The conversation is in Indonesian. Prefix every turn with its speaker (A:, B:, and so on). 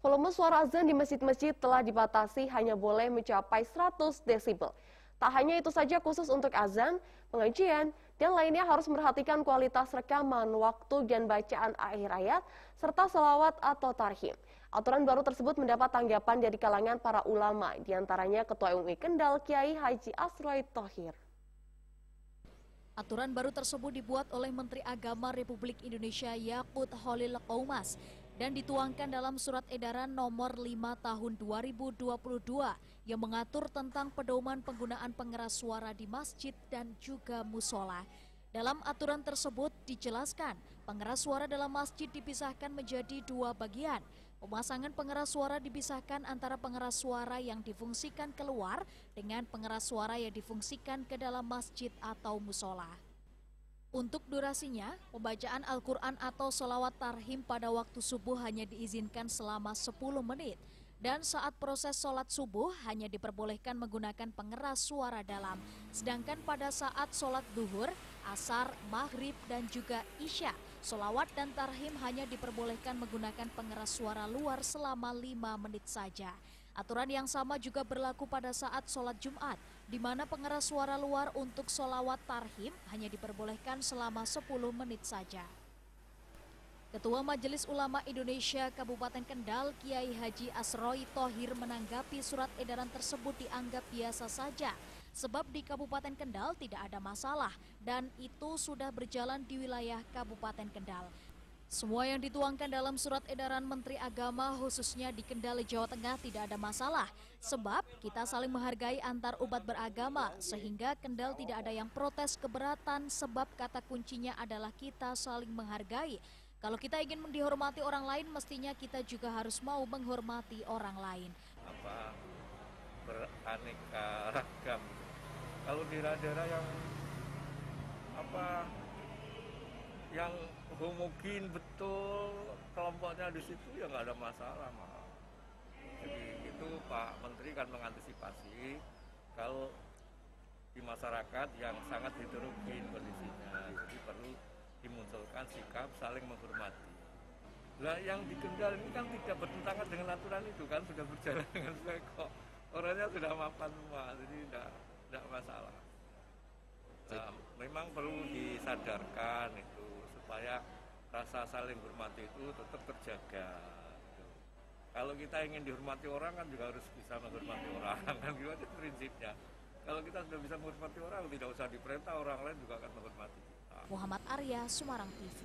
A: Volume suara azan di masjid-masjid telah dibatasi hanya boleh mencapai 100 desibel. Tak hanya itu saja, khusus untuk azan, pengajian, dan lainnya harus memperhatikan kualitas rekaman, waktu, dan bacaan akhir ayat, serta selawat atau tarhim. Aturan baru tersebut mendapat tanggapan dari kalangan para ulama, diantaranya Ketua MUI Kendal, Kiai Haji Asroi Thohir.
B: Aturan baru tersebut dibuat oleh Menteri Agama Republik Indonesia Yakut Khalil Qaumas dan dituangkan dalam Surat Edaran Nomor 5 Tahun 2022 yang mengatur tentang pedoman penggunaan pengeras suara di masjid dan juga musola. Dalam aturan tersebut dijelaskan, pengeras suara dalam masjid dipisahkan menjadi dua bagian. Pemasangan pengeras suara dipisahkan antara pengeras suara yang difungsikan keluar dengan pengeras suara yang difungsikan ke dalam masjid atau musola. Untuk durasinya, pembacaan Al-Quran atau sholawat tarhim pada waktu subuh hanya diizinkan selama 10 menit. Dan saat proses sholat subuh hanya diperbolehkan menggunakan pengeras suara dalam. Sedangkan pada saat sholat duhur, asar, maghrib, dan juga isya, sholawat dan tarhim hanya diperbolehkan menggunakan pengeras suara luar selama 5 menit saja. Aturan yang sama juga berlaku pada saat sholat Jumat, di mana pengeras suara luar untuk sholawat tarhim hanya diperbolehkan selama 10 menit saja. Ketua Majelis Ulama Indonesia Kabupaten Kendal, Kiai Haji Asroi Thohir menanggapi surat edaran tersebut dianggap biasa saja, sebab di Kabupaten Kendal tidak ada masalah dan itu sudah berjalan di wilayah Kabupaten Kendal. Semua yang dituangkan dalam surat edaran Menteri Agama khususnya di Kendal, Jawa Tengah tidak ada masalah, sebab kita saling menghargai antar umat beragama sehingga Kendal tidak ada yang protes keberatan sebab kata kuncinya adalah kita saling menghargai. Kalau kita ingin dihormati orang lain, mestinya kita juga harus mau menghormati orang lain.
C: Beraneka ragam. Kalau di daerah yang homogen betul kelompoknya di situ ya nggak ada masalah malah. Jadi itu Pak Menteri kan mengantisipasi kalau di masyarakat yang sangat heterogen kondisinya, jadi perlu dimunculkan sikap saling menghormati. Nah, yang di Kendal ini kan tidak bertentangan dengan aturan itu kan, sudah berjalan dengan baik kok. Orangnya sudah mapan semua, jadi tidak masalah. Nah, memang perlu disadarkan itu supaya rasa saling hormati itu tetap terjaga. Kalau kita ingin dihormati orang kan juga harus bisa menghormati orang, kan gitu aja prinsipnya. Kalau kita sudah bisa menghormati orang, tidak usah diperintah, orang lain juga akan menghormati kita.
B: Muhammad Arya, Semarang TV.